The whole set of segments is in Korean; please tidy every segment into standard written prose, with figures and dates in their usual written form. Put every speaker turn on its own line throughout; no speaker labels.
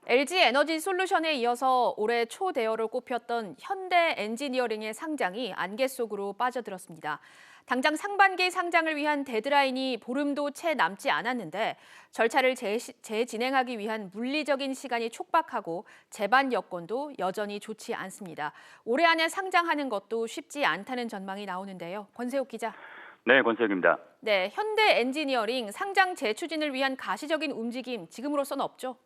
LG 에너지 솔루션에 이어서 올해 초대여로 꼽혔던 현대 엔지니어링의 상장이 안개 속으로 빠져들었습니다. 당장 상반기 상장을 위한 데드라인이 보름도 채 남지 않았는데 절차를 재진행하기 위한 물리적인 시간이 촉박하고 제반 여건도 여전히 좋지 않습니다. 올해 안에 상장하는 것도 쉽지 않다는 전망이 나오는데요. 권세욱 기자.
네, 권석입니다.
네, 현대 엔지니어링 상장 재추진을 위한 가시적인 움직임 지금으로서는 없죠?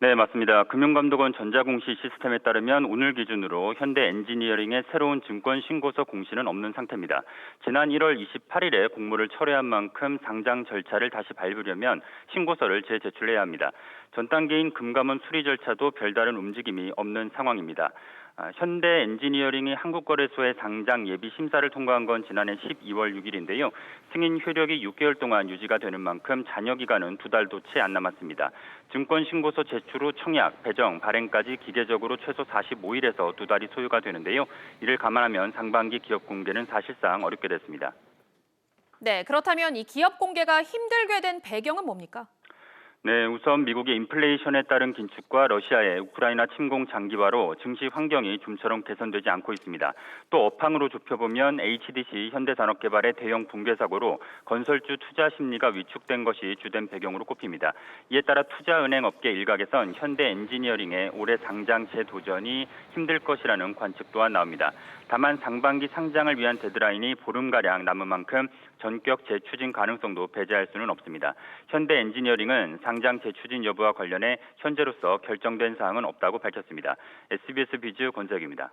네, 맞습니다. 금융감독원 전자공시 시스템에 따르면 오늘 기준으로 현대 엔지니어링의 새로운 증권 신고서 공시는 없는 상태입니다. 지난 1월 28일에 공모를 철회한 만큼 상장 절차를 다시 밟으려면 신고서를 재제출해야 합니다. 전 단계인 금감원 수리 절차도 별다른 움직임이 없는 상황입니다. 현대 엔지니어링이 한국거래소의 상장 예비 심사를 통과한 건 지난해 12월 6일인데요. 승인 효력이 6개월 동안 유지가 되는 만큼 잔여 기간은 2달도 채 안 남았습니다. 증권 신고서 제출 후 청약, 배정, 발행까지 기계적으로 최소 45일에서 2달이 소요가 되는데요. 이를 감안하면 상반기 기업 공개는 사실상 어렵게 됐습니다.
네, 그렇다면 이 기업 공개가 힘들게 된 배경은 뭡니까?
네, 우선 미국의 인플레이션에 따른 긴축과 러시아의 우크라이나 침공 장기화로 증시 환경이 좀처럼 개선되지 않고 있습니다. 또 업황으로 좁혀보면 HDC 현대산업개발의 대형 붕괴 사고로 건설주 투자 심리가 위축된 것이 주된 배경으로 꼽힙니다. 이에 따라 투자은행 업계 일각에선 현대 엔지니어링의 올해 상장 재도전이 힘들 것이라는 관측 또한 나옵니다. 다만 상반기 상장을 위한 데드라인이 보름가량 남은 만큼 전격 재추진 가능성도 배제할 수는 없습니다. 현대 엔지니어링은 상장 재추진 여부와 관련해 현재로서 결정된 사항은 없다고 밝혔습니다. SBS 비즈 권석입니다.